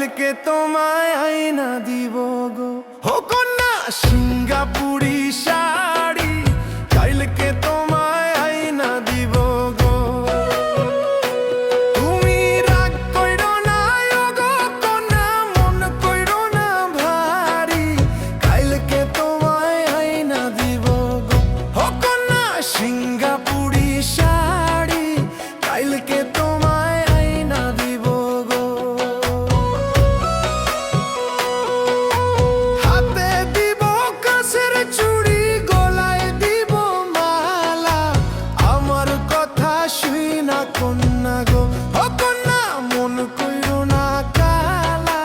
কালকে তোমায় আইনা দিব গো। ও কন্যা সিঙ্গাপুরি শাড়ি, কালকে তোমায় আইনা দিব গো। তুমি রাগ কইরো না ও গো কন্যা, মন কইরো না ভারী, কালকে তোমায় আইনা দিব গো। ও কন্যা সিঙ্গাপুরি শাড়ি, কালকে তোমায় আইনা দিব গো। হাতে দিব কাছের চুড়ি, গলায় দিব মালা, আমার কথা শুই না কন্যা গো। ও কন্যা মন কইরো না কালা,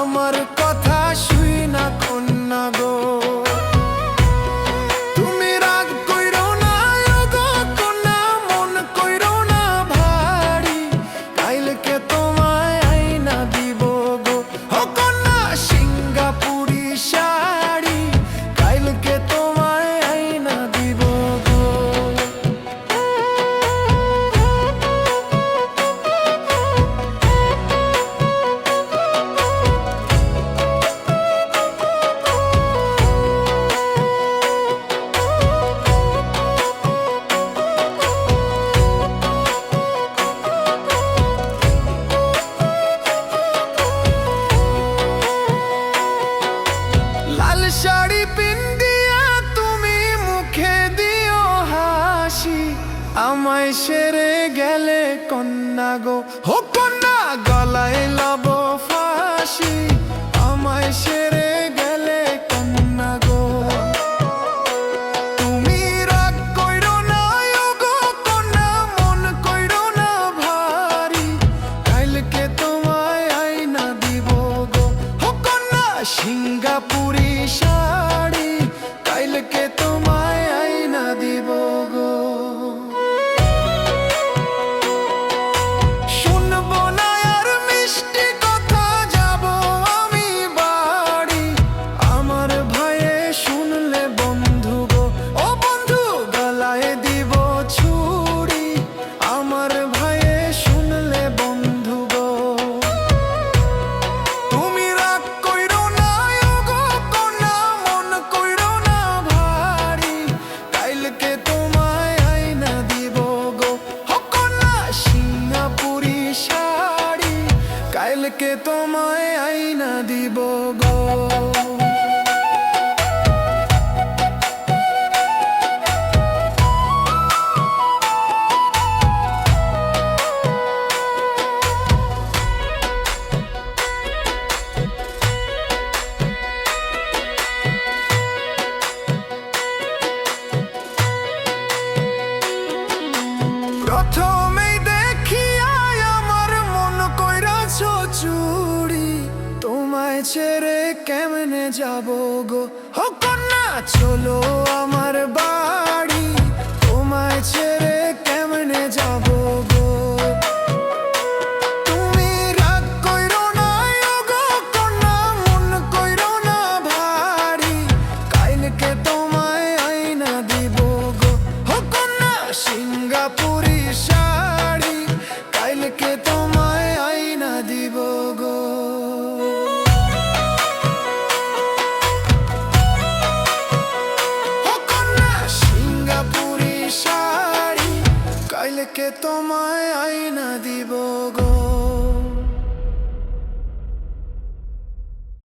আমার কথা শুই না কন্যা গো। তুমি রাগ কইরো না ও গো কন্যা, মন কইরো না ভারী, কালকে তোমায় আইনা দিব গো। ও কন্যা সিঙ্গাপুরি শাড়ি, কালকে তোমায় আইনা দিব গো। লাল শাড়ি পিন্দিয়া তুমি মুখে দিও হাসি, আমায় সেরে গেলে কন্যা গো। হো কন্যা গলায় লব ফাঁসি, আমায় সেরে গেলে কন্যা গো। তুমি রাগ কইরো না ও গো কন্যা, মন কইরো না ভারী, কালকে তোমায় আইনা দিব গো। হো কন্যা সিঙ্গাপুরি শাড়ি, কালকে তোমায় আইনা দিব গো। শুনবো না আর মিষ্টি কথা, যাব আমি বাড়ি, আমার ভাইয়ে শুনলে বন্ধু গো। ও বন্ধু গলায় দিব ছুরি, আমার ভাইয়ে শুনলে বন্ধু গো। তুমি রাগ কইরো না ও গো কন্যা, মন কইরো না ভারী, কালকে তোমায় আইনা দিব গো। ও কন্যা সিঙ্গাপুরি শাড়ি, কালকে তোমায় আইনা দিব গো। প্রথমেই দেখিয়া আমার মন কইরাছ চুরি, তোমায় ছেড়ে কেমনে যাব গো। ও কন্যা চলো আমার বাড়ি, তোমায় ছেড়ে কেমনে যাব গো। তুমি রাগ কইরো না ও গো কন্যা, মন কইরো না ভারী, কালকে তোমায় আইনা দিব গো। ও কন্যা সিঙ্গাপুরি শাড়ি, কালকে তোমায় আইনা দিব গো। ও কন্যা সিঙ্গাপুরি শাড়ি, কালকে তোমায় আইনা দিব গো।